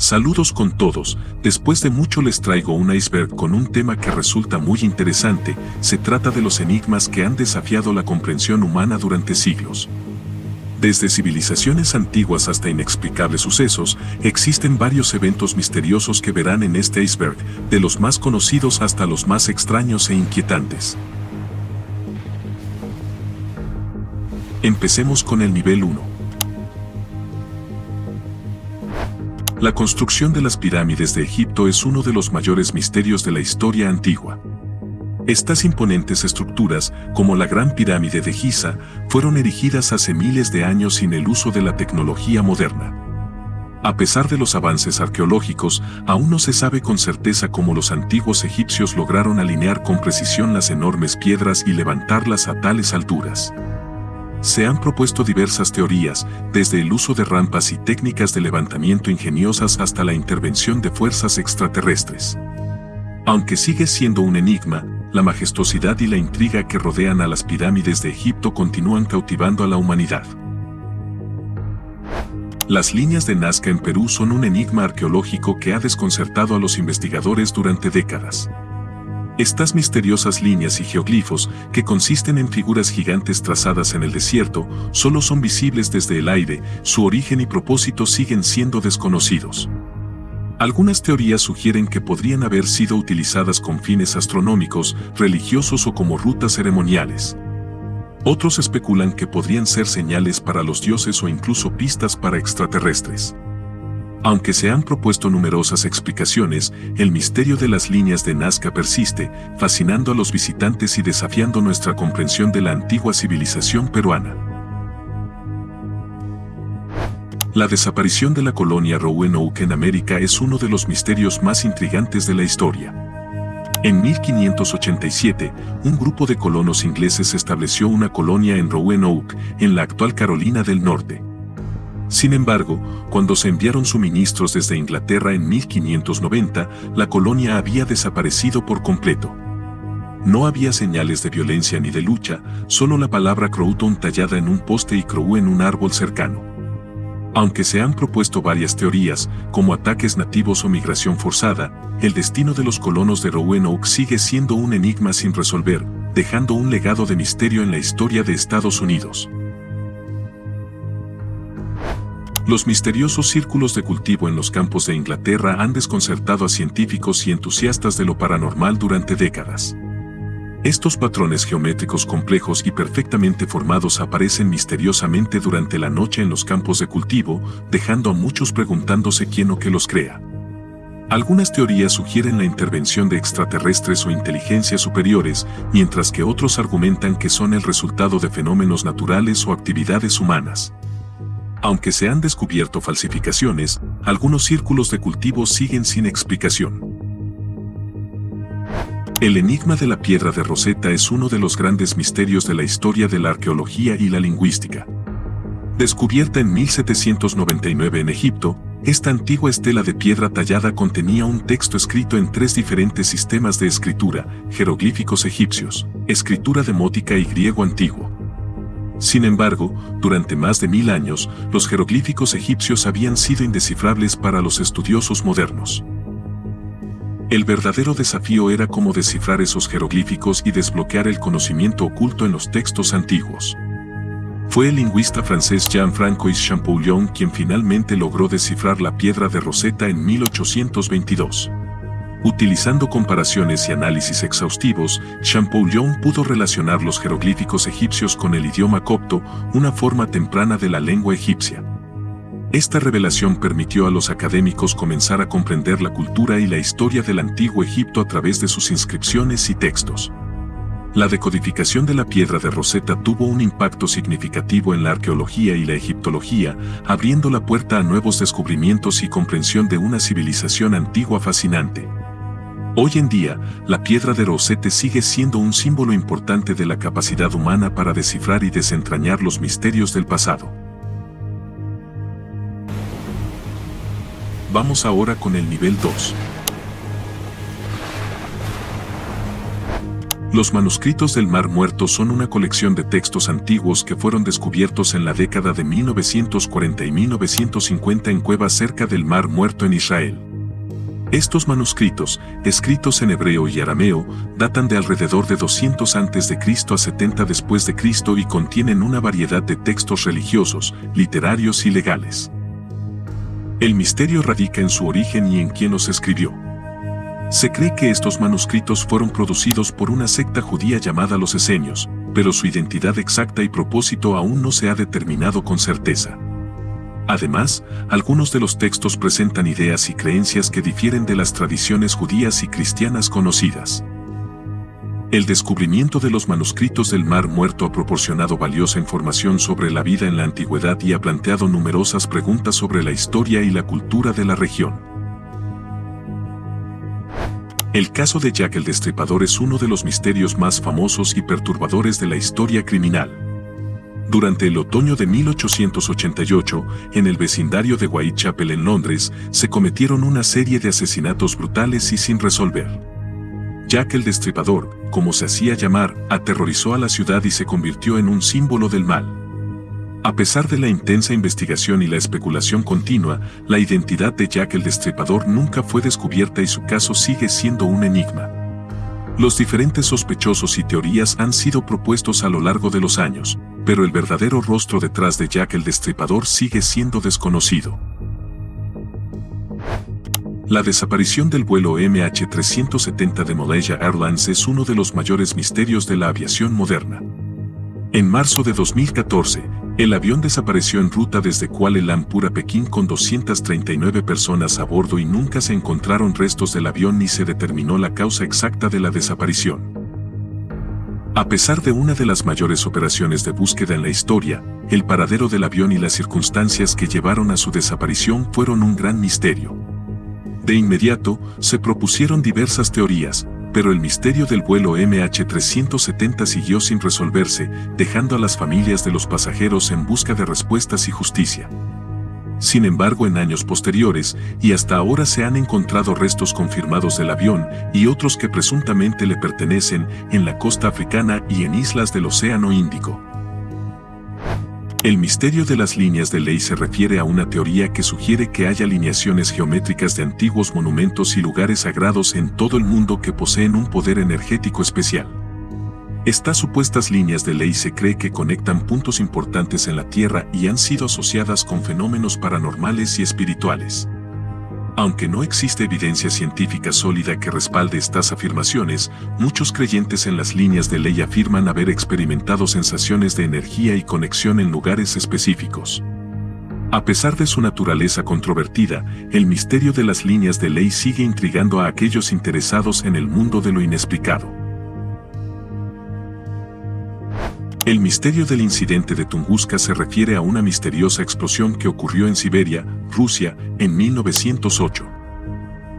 Saludos con todos, después de mucho les traigo un iceberg con un tema que resulta muy interesante. Se trata de los enigmas que han desafiado la comprensión humana durante siglos. Desde civilizaciones antiguas hasta inexplicables sucesos, existen varios eventos misteriosos que verán en este iceberg, de los más conocidos hasta los más extraños e inquietantes. Empecemos con el nivel 1. La construcción de las pirámides de Egipto es uno de los mayores misterios de la historia antigua. Estas imponentes estructuras, como la Gran Pirámide de Giza, fueron erigidas hace miles de años sin el uso de la tecnología moderna. A pesar de los avances arqueológicos, aún no se sabe con certeza cómo los antiguos egipcios lograron alinear con precisión las enormes piedras y levantarlas a tales alturas. Se han propuesto diversas teorías, desde el uso de rampas y técnicas de levantamiento ingeniosas hasta la intervención de fuerzas extraterrestres. Aunque sigue siendo un enigma, la majestuosidad y la intriga que rodean a las pirámides de Egipto continúan cautivando a la humanidad. Las líneas de Nazca en Perú son un enigma arqueológico que ha desconcertado a los investigadores durante décadas. Estas misteriosas líneas y geoglifos, que consisten en figuras gigantes trazadas en el desierto, solo son visibles desde el aire. Su origen y propósito siguen siendo desconocidos. Algunas teorías sugieren que podrían haber sido utilizadas con fines astronómicos, religiosos o como rutas ceremoniales. Otros especulan que podrían ser señales para los dioses o incluso pistas para extraterrestres. Aunque se han propuesto numerosas explicaciones, el misterio de las líneas de Nazca persiste, fascinando a los visitantes y desafiando nuestra comprensión de la antigua civilización peruana. La desaparición de la colonia Roanoke en América es uno de los misterios más intrigantes de la historia. En 1587, un grupo de colonos ingleses estableció una colonia en Roanoke, en la actual Carolina del Norte. Sin embargo, cuando se enviaron suministros desde Inglaterra en 1590, la colonia había desaparecido por completo. No había señales de violencia ni de lucha, solo la palabra Croton tallada en un poste y Crow en un árbol cercano. Aunque se han propuesto varias teorías, como ataques nativos o migración forzada, el destino de los colonos de Roanoke sigue siendo un enigma sin resolver, dejando un legado de misterio en la historia de Estados Unidos. Los misteriosos círculos de cultivo en los campos de Inglaterra han desconcertado a científicos y entusiastas de lo paranormal durante décadas. Estos patrones geométricos complejos y perfectamente formados aparecen misteriosamente durante la noche en los campos de cultivo, dejando a muchos preguntándose quién o qué los crea. Algunas teorías sugieren la intervención de extraterrestres o inteligencias superiores, mientras que otros argumentan que son el resultado de fenómenos naturales o actividades humanas. Aunque se han descubierto falsificaciones, algunos círculos de cultivo siguen sin explicación. El enigma de la piedra de Rosetta es uno de los grandes misterios de la historia de la arqueología y la lingüística. Descubierta en 1799 en Egipto, esta antigua estela de piedra tallada contenía un texto escrito en 3 diferentes sistemas de escritura: jeroglíficos egipcios, escritura demótica y griego antiguo. Sin embargo, durante más de 1000 años, los jeroglíficos egipcios habían sido indescifrables para los estudiosos modernos. El verdadero desafío era cómo descifrar esos jeroglíficos y desbloquear el conocimiento oculto en los textos antiguos. Fue el lingüista francés Jean-François Champollion quien finalmente logró descifrar la piedra de Rosetta en 1822. Utilizando comparaciones y análisis exhaustivos, Champollion pudo relacionar los jeroglíficos egipcios con el idioma copto, una forma temprana de la lengua egipcia. Esta revelación permitió a los académicos comenzar a comprender la cultura y la historia del antiguo Egipto a través de sus inscripciones y textos. La decodificación de la piedra de Rosetta tuvo un impacto significativo en la arqueología y la egiptología, abriendo la puerta a nuevos descubrimientos y comprensión de una civilización antigua fascinante. Hoy en día, la piedra de Rosetta sigue siendo un símbolo importante de la capacidad humana para descifrar y desentrañar los misterios del pasado. Vamos ahora con el nivel 2. Los manuscritos del Mar Muerto son una colección de textos antiguos que fueron descubiertos en la década de 1940 y 1950 en cuevas cerca del Mar Muerto en Israel. Estos manuscritos, escritos en hebreo y arameo, datan de alrededor de 200 a.C. a 70 después de Cristo y contienen una variedad de textos religiosos, literarios y legales. El misterio radica en su origen y en quién los escribió. Se cree que estos manuscritos fueron producidos por una secta judía llamada los esenios, pero su identidad exacta y propósito aún no se ha determinado con certeza. Además, algunos de los textos presentan ideas y creencias que difieren de las tradiciones judías y cristianas conocidas. El descubrimiento de los manuscritos del Mar Muerto ha proporcionado valiosa información sobre la vida en la antigüedad y ha planteado numerosas preguntas sobre la historia y la cultura de la región. El caso de Jack el Destripador es uno de los misterios más famosos y perturbadores de la historia criminal. Durante el otoño de 1888, en el vecindario de Whitechapel en Londres, se cometieron una serie de asesinatos brutales y sin resolver. Jack el Destripador, como se hacía llamar, aterrorizó a la ciudad y se convirtió en un símbolo del mal. A pesar de la intensa investigación y la especulación continua, la identidad de Jack el Destripador nunca fue descubierta y su caso sigue siendo un enigma. Los diferentes sospechosos y teorías han sido propuestos a lo largo de los años, pero el verdadero rostro detrás de Jack el Destripador sigue siendo desconocido. La desaparición del vuelo MH370 de Malaysia Airlines es uno de los mayores misterios de la aviación moderna. En marzo de 2014, el avión desapareció en ruta desde Kuala Lumpur a Pekín con 239 personas a bordo y nunca se encontraron restos del avión ni se determinó la causa exacta de la desaparición. A pesar de una de las mayores operaciones de búsqueda en la historia, el paradero del avión y las circunstancias que llevaron a su desaparición fueron un gran misterio. De inmediato, se propusieron diversas teorías, pero el misterio del vuelo MH370 siguió sin resolverse, dejando a las familias de los pasajeros en busca de respuestas y justicia. Sin embargo, en años posteriores, y hasta ahora se han encontrado restos confirmados del avión y otros que presuntamente le pertenecen en la costa africana y en islas del Océano Índico. El misterio de las líneas de ley se refiere a una teoría que sugiere que hay alineaciones geométricas de antiguos monumentos y lugares sagrados en todo el mundo que poseen un poder energético especial. Estas supuestas líneas de ley se cree que conectan puntos importantes en la Tierra y han sido asociadas con fenómenos paranormales y espirituales. Aunque no existe evidencia científica sólida que respalde estas afirmaciones, muchos creyentes en las líneas de ley afirman haber experimentado sensaciones de energía y conexión en lugares específicos. A pesar de su naturaleza controvertida, el misterio de las líneas de ley sigue intrigando a aquellos interesados en el mundo de lo inexplicado. El misterio del incidente de Tunguska se refiere a una misteriosa explosión que ocurrió en Siberia, Rusia, en 1908.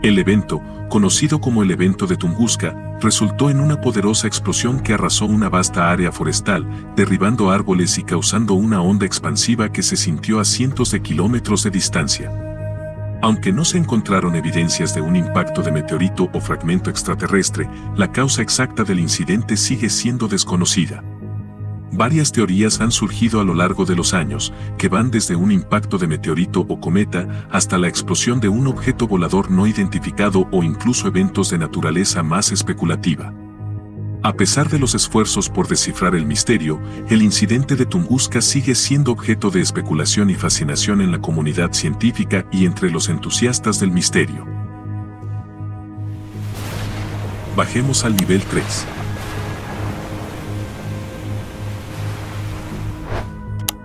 El evento, conocido como el evento de Tunguska, resultó en una poderosa explosión que arrasó una vasta área forestal, derribando árboles y causando una onda expansiva que se sintió a cientos de kilómetros de distancia. Aunque no se encontraron evidencias de un impacto de meteorito o fragmento extraterrestre, la causa exacta del incidente sigue siendo desconocida. Varias teorías han surgido a lo largo de los años, que van desde un impacto de meteorito o cometa hasta la explosión de un objeto volador no identificado o incluso eventos de naturaleza más especulativa. A pesar de los esfuerzos por descifrar el misterio, el incidente de Tunguska sigue siendo objeto de especulación y fascinación en la comunidad científica y entre los entusiastas del misterio. Bajemos al nivel 3.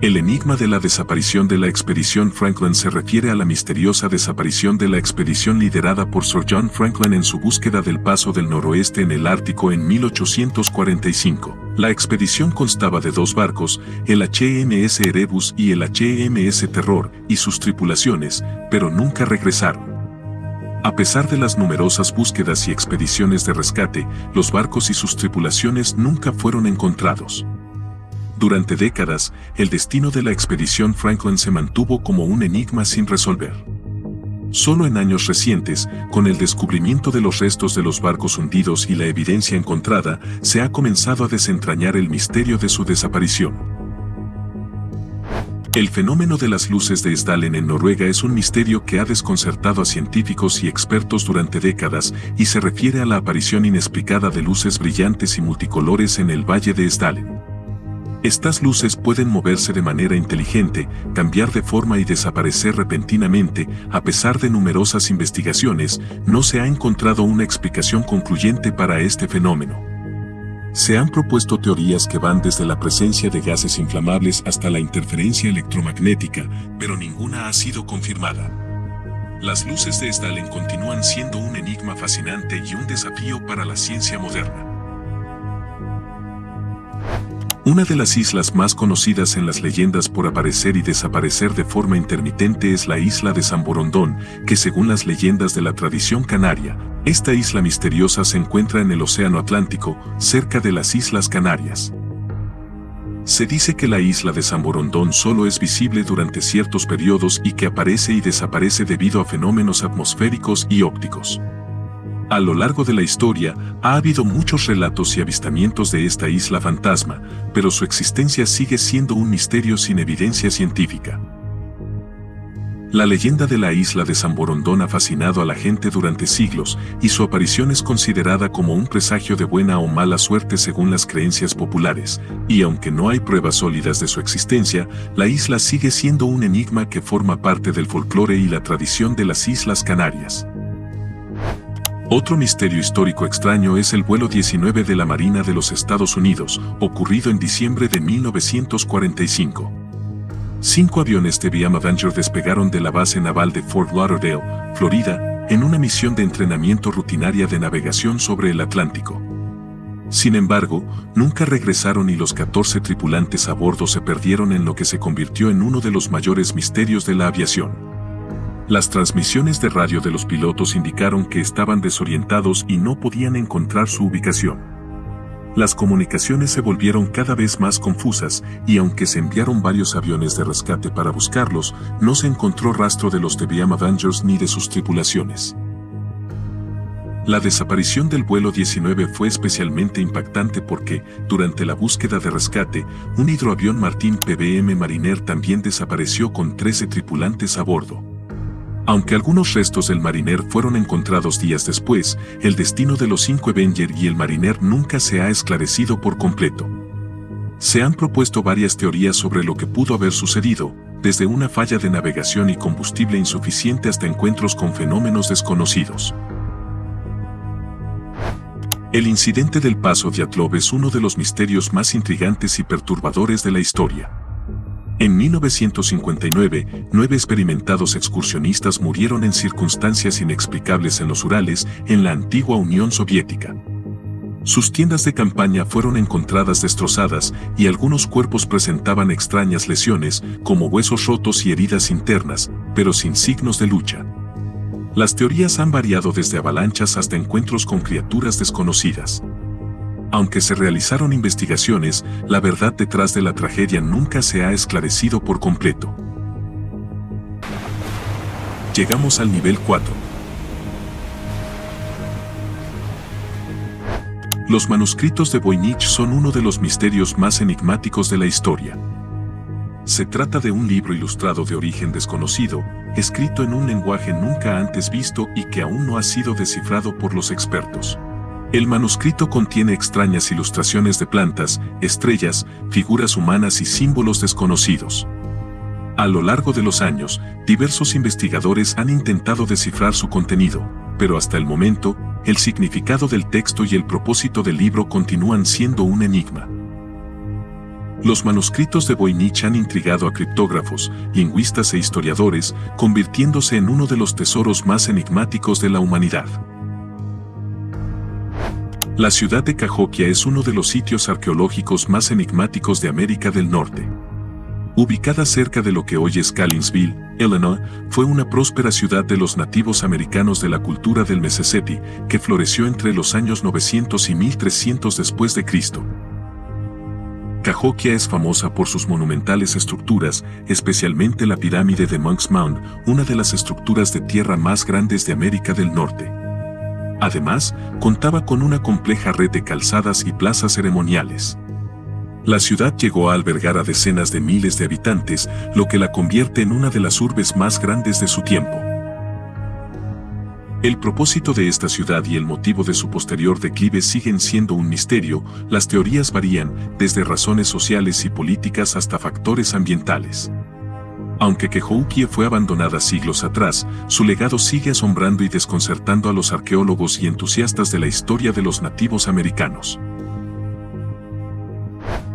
El enigma de la desaparición de la expedición Franklin se refiere a la misteriosa desaparición de la expedición liderada por Sir John Franklin en su búsqueda del Paso del Noroeste en el Ártico en 1845. La expedición constaba de 2 barcos, el HMS Erebus y el HMS Terror, y sus tripulaciones, pero nunca regresaron. A pesar de las numerosas búsquedas y expediciones de rescate, los barcos y sus tripulaciones nunca fueron encontrados. Durante décadas, el destino de la expedición Franklin se mantuvo como un enigma sin resolver. Solo en años recientes, con el descubrimiento de los restos de los barcos hundidos y la evidencia encontrada, se ha comenzado a desentrañar el misterio de su desaparición. El fenómeno de las luces de Sdalen en Noruega es un misterio que ha desconcertado a científicos y expertos durante décadas y se refiere a la aparición inexplicada de luces brillantes y multicolores en el valle de Sdalen. Estas luces pueden moverse de manera inteligente, cambiar de forma y desaparecer repentinamente. A pesar de numerosas investigaciones, no se ha encontrado una explicación concluyente para este fenómeno. Se han propuesto teorías que van desde la presencia de gases inflamables hasta la interferencia electromagnética, pero ninguna ha sido confirmada. Las luces de Sdalen continúan siendo un enigma fascinante y un desafío para la ciencia moderna. Una de las islas más conocidas en las leyendas por aparecer y desaparecer de forma intermitente es la isla de San Borondón, que según las leyendas de la tradición canaria, esta isla misteriosa se encuentra en el Océano Atlántico, cerca de las Islas Canarias. Se dice que la isla de San Borondón solo es visible durante ciertos periodos y que aparece y desaparece debido a fenómenos atmosféricos y ópticos. A lo largo de la historia, ha habido muchos relatos y avistamientos de esta isla fantasma, pero su existencia sigue siendo un misterio sin evidencia científica. La leyenda de la isla de San Borondón ha fascinado a la gente durante siglos, y su aparición es considerada como un presagio de buena o mala suerte según las creencias populares, y aunque no hay pruebas sólidas de su existencia, la isla sigue siendo un enigma que forma parte del folclore y la tradición de las Islas Canarias. Otro misterio histórico extraño es el vuelo 19 de la Marina de los Estados Unidos, ocurrido en diciembre de 1945. 5 aviones TBM Avenger despegaron de la base naval de Fort Lauderdale, Florida, en una misión de entrenamiento rutinaria de navegación sobre el Atlántico. Sin embargo, nunca regresaron y los 14 tripulantes a bordo se perdieron en lo que se convirtió en uno de los mayores misterios de la aviación. Las transmisiones de radio de los pilotos indicaron que estaban desorientados y no podían encontrar su ubicación. Las comunicaciones se volvieron cada vez más confusas y aunque se enviaron varios aviones de rescate para buscarlos, no se encontró rastro de los TBM Avengers ni de sus tripulaciones. La desaparición del vuelo 19 fue especialmente impactante porque, durante la búsqueda de rescate, un hidroavión Martin PBM Mariner también desapareció con 13 tripulantes a bordo. Aunque algunos restos del Mariner fueron encontrados días después, el destino de los 5 Avenger y el Mariner nunca se ha esclarecido por completo. Se han propuesto varias teorías sobre lo que pudo haber sucedido, desde una falla de navegación y combustible insuficiente hasta encuentros con fenómenos desconocidos. El incidente del Paso Dyatlov es uno de los misterios más intrigantes y perturbadores de la historia. En 1959, 9 experimentados excursionistas murieron en circunstancias inexplicables en los Urales, en la antigua Unión Soviética. Sus tiendas de campaña fueron encontradas destrozadas y algunos cuerpos presentaban extrañas lesiones, como huesos rotos y heridas internas, pero sin signos de lucha. Las teorías han variado desde avalanchas hasta encuentros con criaturas desconocidas. Aunque se realizaron investigaciones, la verdad detrás de la tragedia nunca se ha esclarecido por completo. Llegamos al nivel 4. Los manuscritos de Voynich son uno de los misterios más enigmáticos de la historia. Se trata de un libro ilustrado de origen desconocido, escrito en un lenguaje nunca antes visto y que aún no ha sido descifrado por los expertos. El manuscrito contiene extrañas ilustraciones de plantas, estrellas, figuras humanas y símbolos desconocidos. A lo largo de los años, diversos investigadores han intentado descifrar su contenido, pero hasta el momento, el significado del texto y el propósito del libro continúan siendo un enigma. Los manuscritos de Voynich han intrigado a criptógrafos, lingüistas e historiadores, convirtiéndose en uno de los tesoros más enigmáticos de la humanidad. La ciudad de Cahokia es uno de los sitios arqueológicos más enigmáticos de América del Norte. Ubicada cerca de lo que hoy es Collinsville, Illinois, fue una próspera ciudad de los nativos americanos de la cultura del Mississippi, que floreció entre los años 900 y 1300 después de Cristo. Cahokia es famosa por sus monumentales estructuras, especialmente la pirámide de Monk's Mound, una de las estructuras de tierra más grandes de América del Norte. Además, contaba con una compleja red de calzadas y plazas ceremoniales. La ciudad llegó a albergar a decenas de miles de habitantes, lo que la convierte en una de las urbes más grandes de su tiempo. El propósito de esta ciudad y el motivo de su posterior declive siguen siendo un misterio. Las teorías varían, desde razones sociales y políticas hasta factores ambientales. Aunque Cahokia fue abandonada siglos atrás, su legado sigue asombrando y desconcertando a los arqueólogos y entusiastas de la historia de los nativos americanos.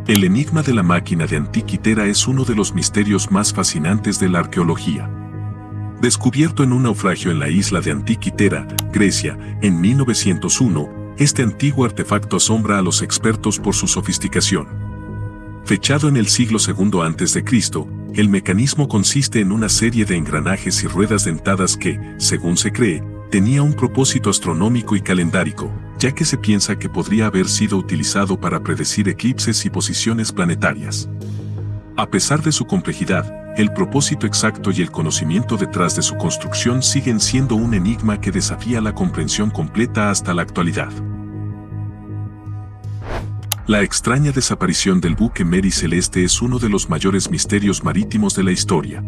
El enigma de la máquina de Antiquitera es uno de los misterios más fascinantes de la arqueología. Descubierto en un naufragio en la isla de Antiquitera, Grecia, en 1901, este antiguo artefacto asombra a los expertos por su sofisticación. Fechado en el siglo II a.C., el mecanismo consiste en una serie de engranajes y ruedas dentadas que, según se cree, tenía un propósito astronómico y calendárico, ya que se piensa que podría haber sido utilizado para predecir eclipses y posiciones planetarias. A pesar de su complejidad, el propósito exacto y el conocimiento detrás de su construcción siguen siendo un enigma que desafía la comprensión completa hasta la actualidad. La extraña desaparición del buque Mary Celeste es uno de los mayores misterios marítimos de la historia.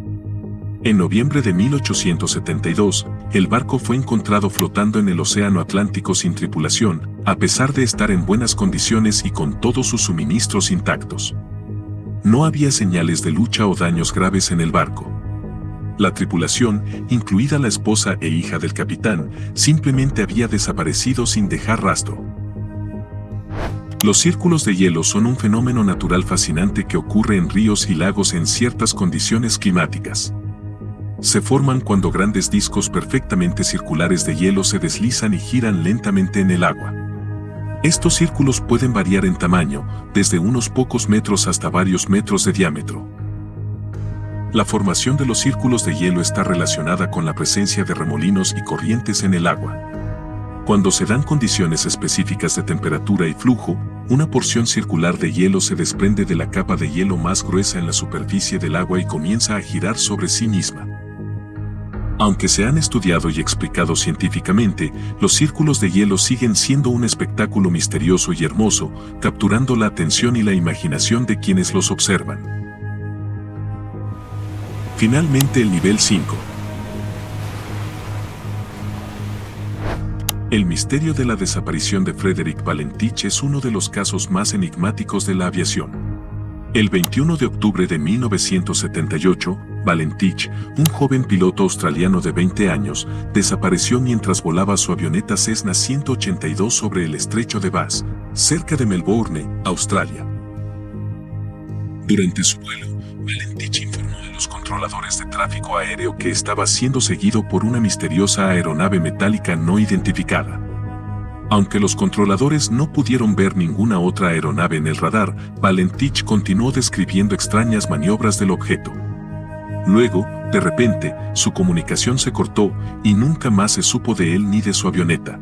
En noviembre de 1872, el barco fue encontrado flotando en el Océano Atlántico sin tripulación, a pesar de estar en buenas condiciones y con todos sus suministros intactos. No había señales de lucha o daños graves en el barco. La tripulación, incluida la esposa e hija del capitán, simplemente había desaparecido sin dejar rastro. Los círculos de hielo son un fenómeno natural fascinante que ocurre en ríos y lagos en ciertas condiciones climáticas. Se forman cuando grandes discos perfectamente circulares de hielo se deslizan y giran lentamente en el agua. Estos círculos pueden variar en tamaño, desde unos pocos metros hasta varios metros de diámetro. La formación de los círculos de hielo está relacionada con la presencia de remolinos y corrientes en el agua. Cuando se dan condiciones específicas de temperatura y flujo, una porción circular de hielo se desprende de la capa de hielo más gruesa en la superficie del agua y comienza a girar sobre sí misma. Aunque se han estudiado y explicado científicamente, los círculos de hielo siguen siendo un espectáculo misterioso y hermoso, capturando la atención y la imaginación de quienes los observan. Finalmente, el nivel 5. El misterio de la desaparición de Frederick Valentich es uno de los casos más enigmáticos de la aviación. El 21 de octubre de 1978, Valentich, un joven piloto australiano de 20 años, desapareció mientras volaba su avioneta Cessna 182 sobre el estrecho de Bass, cerca de Melbourne, Australia. Durante su vuelo, Valentich informó a los controladores de tráfico aéreo que estaba siendo seguido por una misteriosa aeronave metálica no identificada. Aunque los controladores no pudieron ver ninguna otra aeronave en el radar, Valentich continuó describiendo extrañas maniobras del objeto. Luego, de repente, su comunicación se cortó y nunca más se supo de él ni de su avioneta.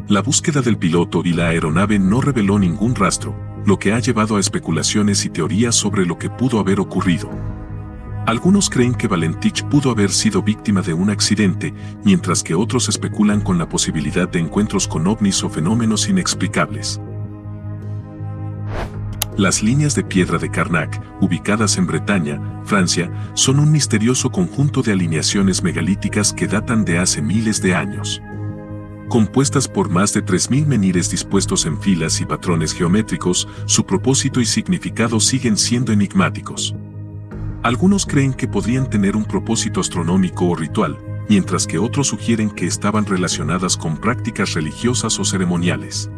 La búsqueda del piloto y la aeronave no reveló ningún rastro, lo que ha llevado a especulaciones y teorías sobre lo que pudo haber ocurrido. Algunos creen que Valentich pudo haber sido víctima de un accidente, mientras que otros especulan con la posibilidad de encuentros con ovnis o fenómenos inexplicables. Las líneas de piedra de Carnac, ubicadas en Bretaña, Francia, son un misterioso conjunto de alineaciones megalíticas que datan de hace miles de años. Compuestas por más de 3.000 menhires dispuestos en filas y patrones geométricos, su propósito y significado siguen siendo enigmáticos. Algunos creen que podrían tener un propósito astronómico o ritual, mientras que otros sugieren que estaban relacionadas con prácticas religiosas o ceremoniales.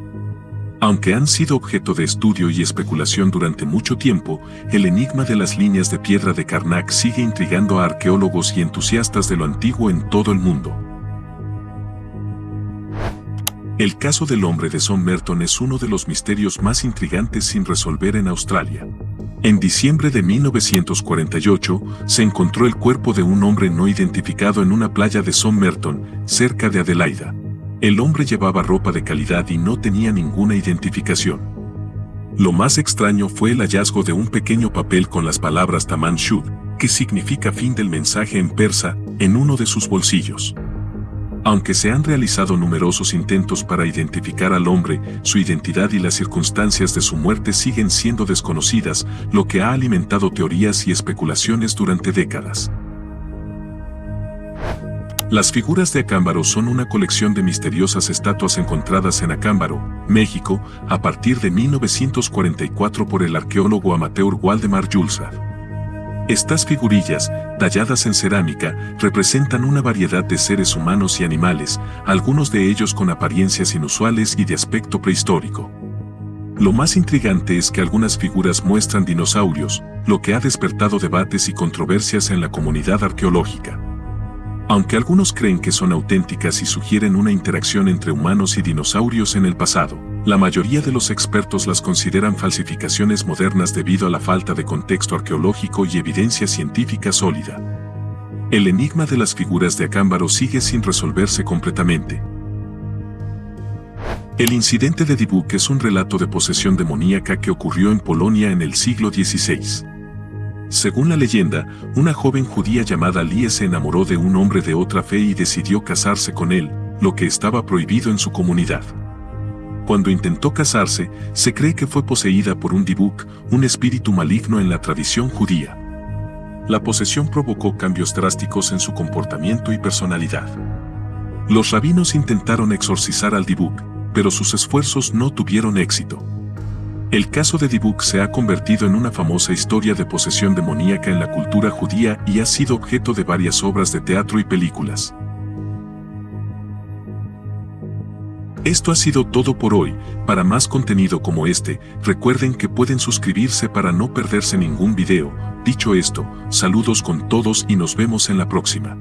Aunque han sido objeto de estudio y especulación durante mucho tiempo, el enigma de las líneas de piedra de Carnac sigue intrigando a arqueólogos y entusiastas de lo antiguo en todo el mundo. El caso del hombre de Somerton es uno de los misterios más intrigantes sin resolver en Australia. En diciembre de 1948, se encontró el cuerpo de un hombre no identificado en una playa de Somerton, cerca de Adelaida. El hombre llevaba ropa de calidad y no tenía ninguna identificación. Lo más extraño fue el hallazgo de un pequeño papel con las palabras Tamam Shud, que significa fin del mensaje en persa, en uno de sus bolsillos. Aunque se han realizado numerosos intentos para identificar al hombre, su identidad y las circunstancias de su muerte siguen siendo desconocidas, lo que ha alimentado teorías y especulaciones durante décadas. Las figuras de Acámbaro son una colección de misteriosas estatuas encontradas en Acámbaro, México, a partir de 1944 por el arqueólogo amateur Waldemar Julsad. Estas figurillas, talladas en cerámica, representan una variedad de seres humanos y animales, algunos de ellos con apariencias inusuales y de aspecto prehistórico. Lo más intrigante es que algunas figuras muestran dinosaurios, lo que ha despertado debates y controversias en la comunidad arqueológica. Aunque algunos creen que son auténticas y sugieren una interacción entre humanos y dinosaurios en el pasado, la mayoría de los expertos las consideran falsificaciones modernas debido a la falta de contexto arqueológico y evidencia científica sólida. El enigma de las figuras de Acámbaro sigue sin resolverse completamente. El incidente de Dybbuk es un relato de posesión demoníaca que ocurrió en Polonia en el siglo XVI. Según la leyenda, una joven judía llamada Lie se enamoró de un hombre de otra fe y decidió casarse con él, lo que estaba prohibido en su comunidad. Cuando intentó casarse, se cree que fue poseída por un Dybbuk, un espíritu maligno en la tradición judía. La posesión provocó cambios drásticos en su comportamiento y personalidad. Los rabinos intentaron exorcizar al Dybbuk, pero sus esfuerzos no tuvieron éxito. El caso de Dybbuk se ha convertido en una famosa historia de posesión demoníaca en la cultura judía y ha sido objeto de varias obras de teatro y películas. Esto ha sido todo por hoy. Para más contenido como este, recuerden que pueden suscribirse para no perderse ningún video. Dicho esto, saludos con todos y nos vemos en la próxima.